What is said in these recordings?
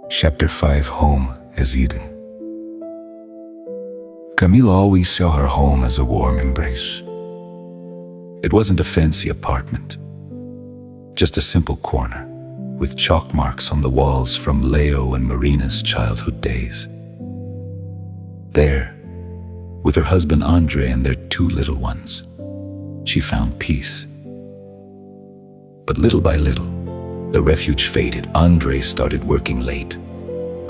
Chapter 5, Home as Eden. Camila always saw her home as a warm embrace. It wasn't a fancy apartment, just a simple corner with chalk marks on the walls from Leo and Marina's childhood days. There, with her husband Andre and their 2 little ones, she found peace. But little by little, the refuge faded. Andre started working late,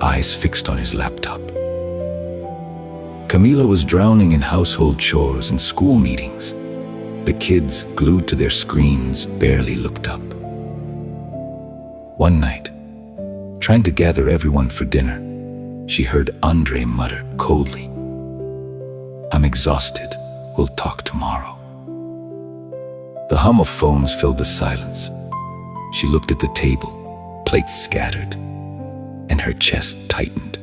eyes fixed on his laptop. Camila was drowning in household chores and school meetings. The kids, glued to their screens, barely looked up. One night, trying to gather everyone for dinner, she heard Andre mutter coldly, "I'm exhausted. We'll talk tomorrow." The hum of phones filled the silence. She looked at the table, plates scattered, and her chest tightened.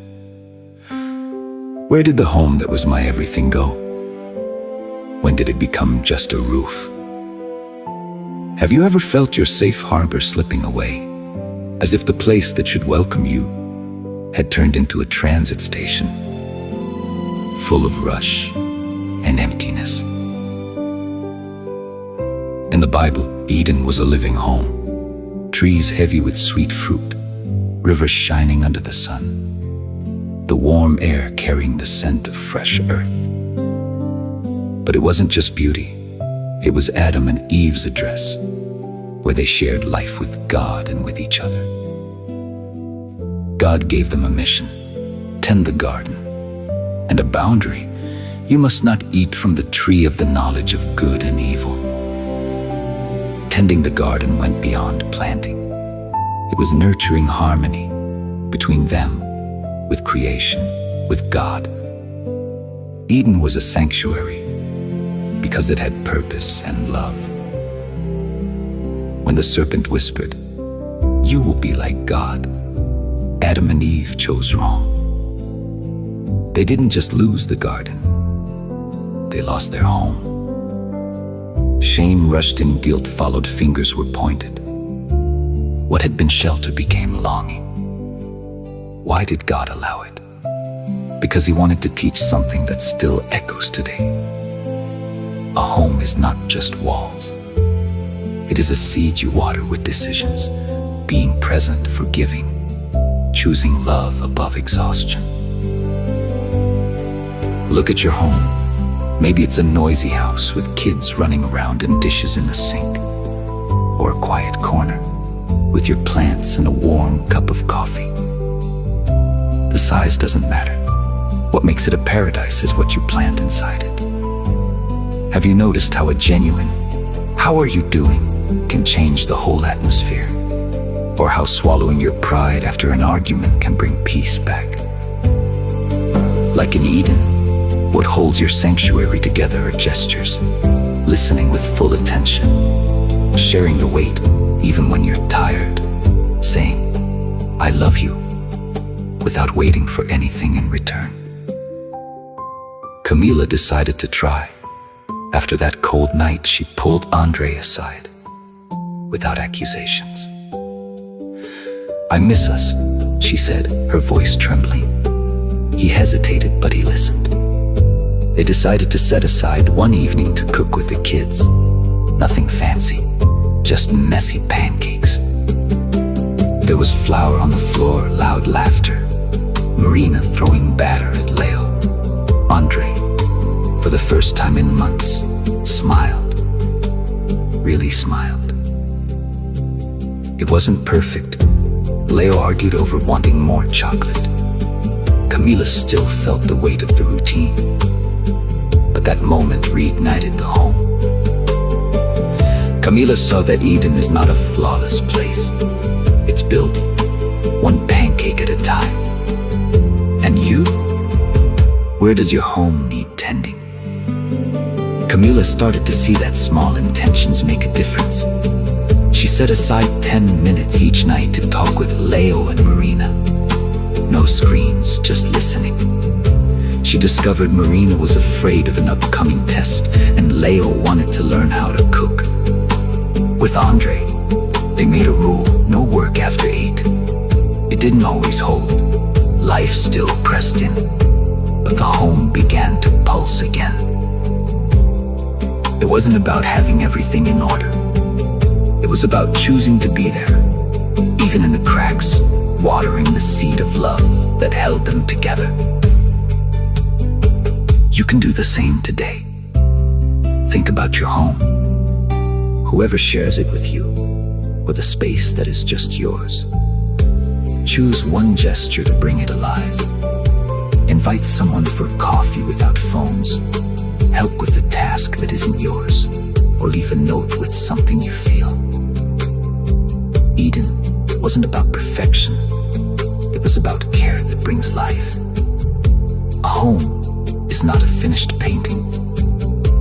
Where did the home that was my everything go? When did it become just a roof? Have you ever felt your safe harbor slipping away, as if the place that should welcome you had turned into a transit station, full of rush and emptiness? In the Bible, Eden was a living home. Trees heavy with sweet fruit, rivers shining under the sun, the warm air carrying the scent of fresh earth. But it wasn't just beauty. It was Adam and Eve's address, where they shared life with God and with each other. God gave them a mission: tend the garden, and a boundary: you must not eat from the tree of the knowledge of good and evil. Tending the garden went beyond planting. It was nurturing harmony between them, with creation, with God. Eden was a sanctuary because it had purpose and love. When the serpent whispered, "You will be like God," Adam and Eve chose wrong. They didn't just lose the garden, they lost their home. Shame rushed in, guilt followed, fingers were pointed. What had been shelter became longing. Why did God allow it? Because he wanted to teach something that still echoes today. A home is not just walls. It is a seed you water with decisions, being present, forgiving, choosing love above exhaustion. Look at your home. Maybe it's a noisy house with kids running around and dishes in the sink, or a quiet corner with your plants and a warm cup of coffee. The size doesn't matter. What makes it a paradise is what you plant inside it. Have you noticed how a genuine "How are you doing?" can change the whole atmosphere? Or how swallowing your pride after an argument can bring peace back? Like in Eden, what holds your sanctuary together are gestures, listening with full attention, sharing the weight even when you're tired, saying, "I love you," without waiting for anything in return. Camila decided to try. After that cold night, she pulled Andre aside, without accusations. "I miss us," she said, her voice trembling. He hesitated, but he listened. They decided to set aside one evening to cook with the kids. Nothing fancy, just messy pancakes. There was flour on the floor, loud laughter, Marina throwing batter at Leo. Andre, for the first time in months, smiled, really smiled. It wasn't perfect. Leo argued over wanting more chocolate. Camila still felt the weight of the routine. But that moment reignited the home. Camila saw that Eden is not a flawless place. It's built one pancake at a time. And you? Where does your home need tending? Camila started to see that small intentions make a difference. She set aside 10 minutes each night to talk with Leo and Marina. No screens, just listening. She discovered Marina was afraid of an upcoming test, and Leo wanted to learn how to cook. With Andre, they made a rule: no work after 8. It didn't always hold. Life still pressed in, but the home began to pulse again. It wasn't about having everything in order. It was about choosing to be there, even in the cracks, watering the seed of love that held them together. You can do the same today. Think about your home, whoever shares it with you, or the space that is just yours. Choose one gesture to bring it alive. Invite someone for coffee without phones. Help with a task that isn't yours, or leave a note with something you feel. Eden wasn't about perfection. It was about care that brings life. A home is not a finished painting.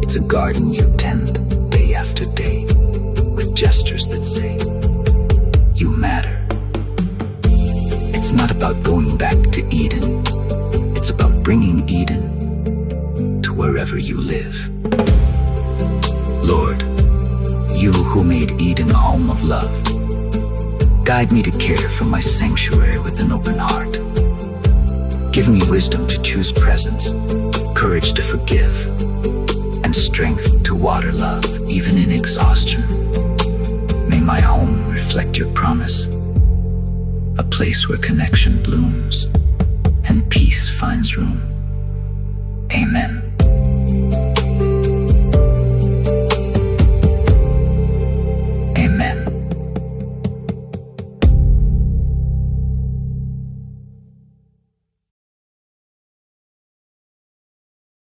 It's a garden you tend day after day, with gestures that say, you matter. It's not about going back to Eden. It's about bringing Eden to wherever you live. Lord, you who made Eden a home of love, guide me to care for my sanctuary with an open heart. Give me wisdom to choose presence, courage to forgive, and strength to water love even in exhaustion. May my home reflect your promise, a place where connection blooms and peace finds room. Amen.